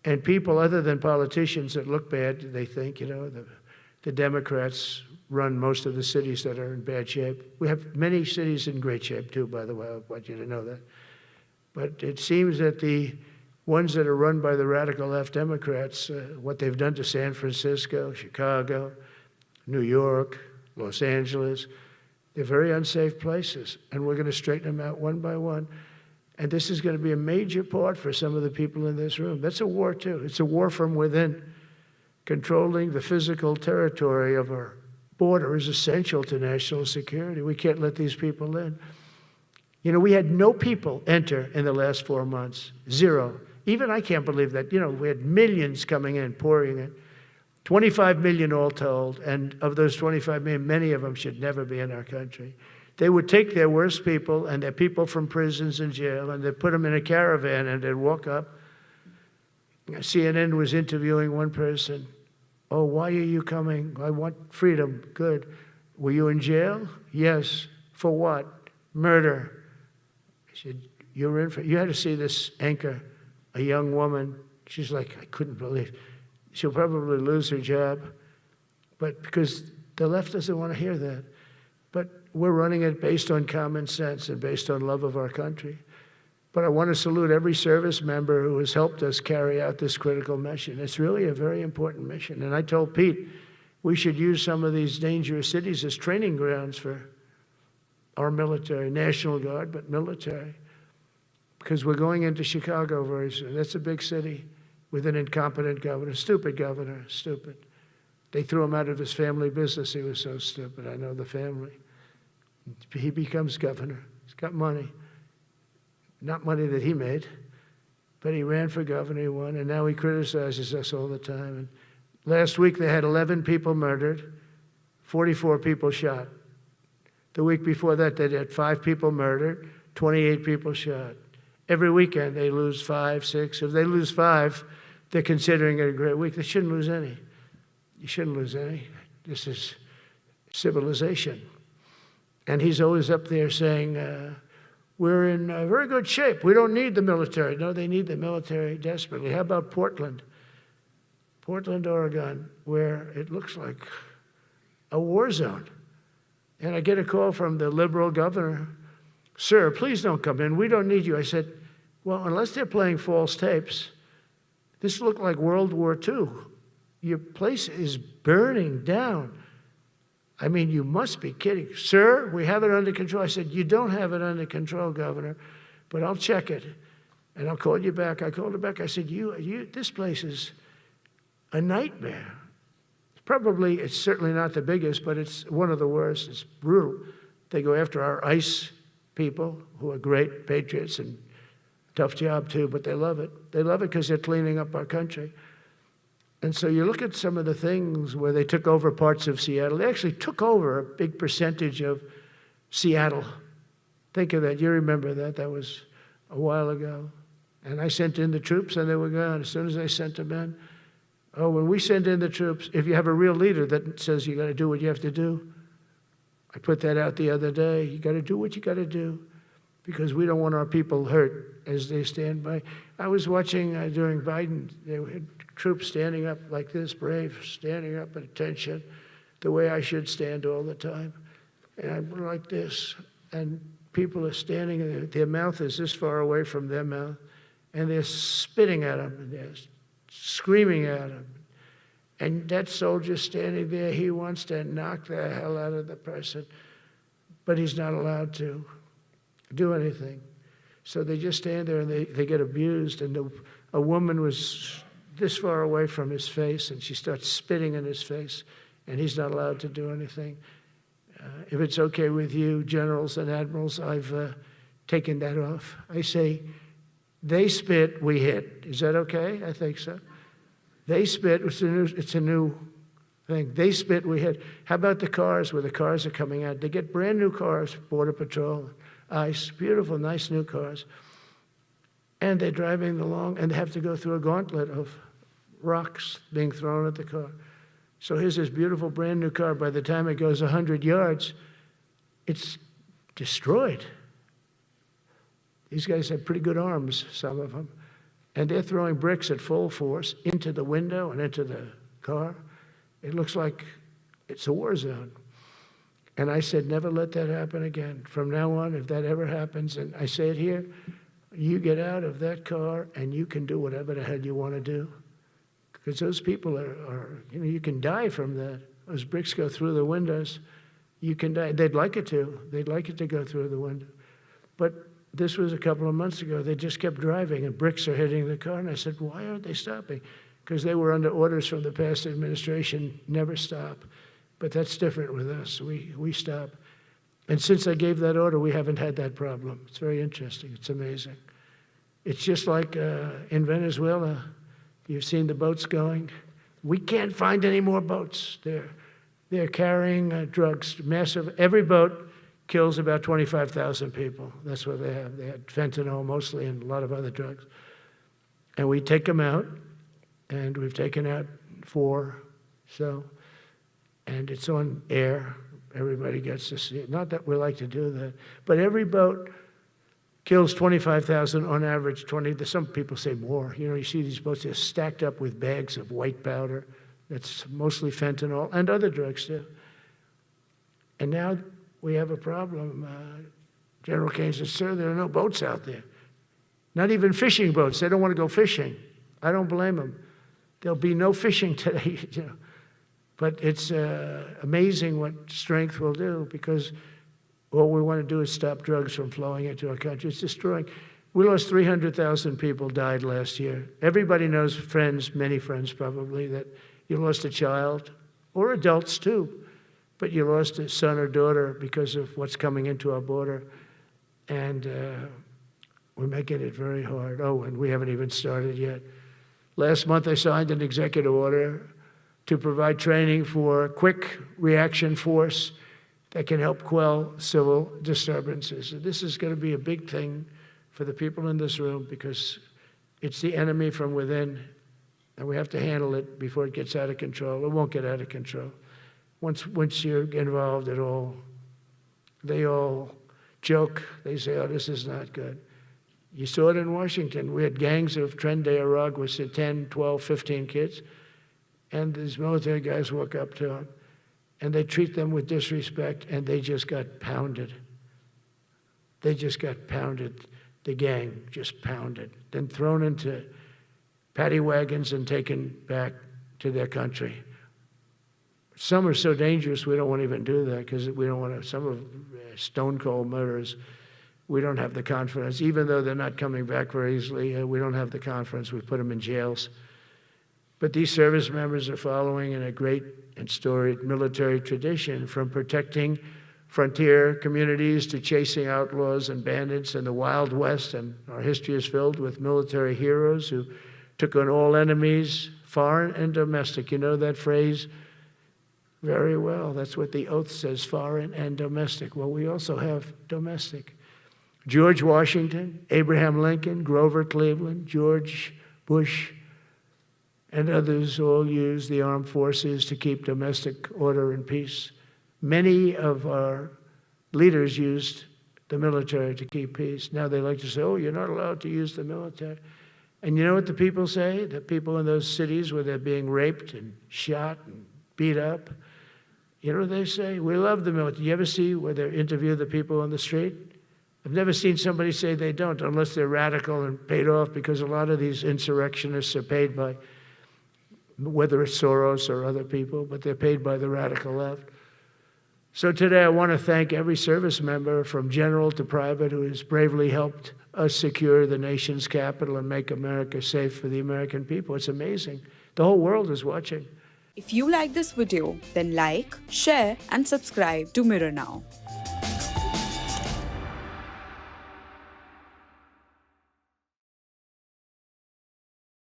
And people other than politicians that look bad, they think, the Democrats run most of the cities that are in bad shape. We have many cities in great shape too, by the way. I want you to know that. But it seems that the ones that are run by the radical left Democrats, what they've done to San Francisco, Chicago, New York, Los Angeles, they're very unsafe places. And we're going to straighten them out one by one. And this is going to be a major part for some of the people in this room. That's a war too. It's a war from within. Controlling the physical territory of our border is essential to national security. We can't let these people in. We had no people enter in the last 4 months. Zero. Even I can't believe that. We had millions coming in, pouring in. 25 million all told. And of those 25 million, many of them should never be in our country. They would take their worst people and their people from prisons and jail, and they'd put them in a caravan and they'd walk up. CNN was interviewing one person. Oh, why are you coming? I want freedom. Good. Were you in jail? Yes. For what? Murder. I said, you're in for, you had to see this anchor, a young woman. She's like, I couldn't believe. She'll probably lose her job, but because the left doesn't want to hear that. But we're running it based on common sense and based on love of our country. But I want to salute every service member who has helped us carry out this critical mission. It's really a very important mission. And I told Pete, we should use some of these dangerous cities as training grounds for our military, National Guard, but military. Because we're going into Chicago very soon. That's a big city with an incompetent governor, stupid governor, stupid. They threw him out of his family business. He was so stupid. I know the family. He becomes governor. He's got money. Not money that he made, but he ran for governor, he won, and now he criticizes us all the time. And last week they had 11 people murdered, 44 people shot. The week before that they had 5 people murdered, 28 people shot. Every weekend they lose 5, 6. If they lose 5, they're considering it a great week. They shouldn't lose any. You shouldn't lose any. This is civilization. And he's always up there saying, we're in very good shape. We don't need the military. No, they need the military desperately. How about Portland? Portland, Oregon, where it looks like a war zone. And I get a call from the liberal governor. Sir, please don't come in. We don't need you. I said, well, unless they're playing false tapes, this looked like World War II. Your place is burning down. I mean, you must be kidding. Sir, we have it under control. I said, you don't have it under control, Governor, but I'll check it, and I'll call you back. I called her back. I said, this place is a nightmare. It's certainly not the biggest, but it's one of the worst. It's brutal. They go after our ICE people, who are great patriots and tough job too, but they love it. They love it because they're cleaning up our country. And so you look at some of the things where they took over parts of Seattle. They actually took over a big percentage of Seattle. Think of that. You remember that. That was a while ago. And I sent in the troops and they were gone. As soon as I sent them in, when we send in the troops, if you have a real leader that says you got to do what you have to do, I put that out the other day. You got to do what you got to do because we don't want our people hurt as they stand by. I was watching during Biden, they had troops standing up like this, brave, standing up at attention, the way I should stand all the time. And I'm like this, and people are standing, and their mouth is this far away from their mouth, and they're spitting at them, and they're screaming at them. And that soldier standing there, he wants to knock the hell out of the person, but he's not allowed to do anything. So they just stand there and they get abused. And a woman was this far away from his face, and she starts spitting in his face, and he's not allowed to do anything. If it's okay with you, generals and admirals, I've taken that off. I say, they spit, we hit. Is that okay? I think so. They spit, it's a new thing. They spit, we hit. How about the cars where the cars are coming out? They get brand new cars, Border Patrol, ICE, beautiful, nice new cars. And they're driving along and they have to go through a gauntlet of rocks being thrown at the car. So here's this beautiful brand new car. By the time it goes 100 yards, it's destroyed. These guys have pretty good arms, some of them. and they're throwing bricks at full force into the window and into the car. It looks like it's a war zone. And I said, never let that happen again. From now on, if that ever happens, and I say it here, you get out of that car and you can do whatever the hell you want to do. Because those people are, you can die from that. Those bricks go through the windows, you can die. They'd like it to. They'd like it to go through the window. But this was a couple of months ago. They just kept driving and bricks are hitting the car. And I said, why aren't they stopping? Because they were under orders from the past administration, never stop. But that's different with us. We stop. And since I gave that order, we haven't had that problem. It's very interesting. It's amazing. It's just like in Venezuela. You've seen the boats going. We can't find any more boats. They're carrying drugs, massive. Every boat kills about 25,000 people. That's what they have. They had fentanyl mostly and a lot of other drugs. And we take them out, and we've taken out 4. And it's on air. Everybody gets to see it. Not that we like to do that, but every boat kills 25,000 on average. Some people say more. You see these boats, they're stacked up with bags of white powder. That's mostly fentanyl and other drugs too. And now we have a problem. General Kane says, sir, there are no boats out there. Not even fishing boats. They don't want to go fishing. I don't blame them. There'll be no fishing today. But it's amazing what strength will do, because all we want to do is stop drugs from flowing into our country. It's destroying. We lost 300,000 people died last year. Everybody knows friends, many friends probably, that you lost a child, or adults too, but you lost a son or daughter because of what's coming into our border. And we're making it very hard. Oh, and we haven't even started yet. Last month I signed an executive order to provide training for quick reaction force that can help quell civil disturbances. And this is going to be a big thing for the people in this room, because it's the enemy from within, and we have to handle it before it gets out of control. It won't get out of control. Once you're involved at all, they all joke. They say, oh, this is not good. You saw it in Washington. We had gangs of Tren de Araguas, 10, 12, 15 kids. And these military guys walk up to them, and they treat them with disrespect, and they just got pounded. They just got pounded. The gang just pounded, then thrown into paddy wagons and taken back to their country. Some are so dangerous we don't want to even do that, because we don't want to. Some of stone cold murderers, we don't have the confidence. Even though they're not coming back very easily, we don't have the confidence. We put them in jails. But these service members are following in a great and storied military tradition, from protecting frontier communities to chasing outlaws and bandits in the Wild West. And our history is filled with military heroes who took on all enemies, foreign and domestic. You know that phrase very well. That's what the oath says, foreign and domestic. Well, we also have domestic. George Washington, Abraham Lincoln, Grover Cleveland, George Bush, and others all use the armed forces to keep domestic order and peace. Many of our leaders used the military to keep peace. Now they like to say, oh, you're not allowed to use the military. And you know what the people say? The people in those cities where they're being raped and shot and beat up, you know what they say? We love the military. You ever see where they interview the people on the street? I've never seen somebody say they don't, unless they're radical and paid off, because a lot of these insurrectionists are paid by, whether it's Soros or other people, but they're paid by the radical left. So today I want to thank every service member, from general to private, who has bravely helped us secure the nation's capital and make America safe for the American people. It's amazing. The whole world is watching. If you like this video, then like, share and subscribe to Mirror Now.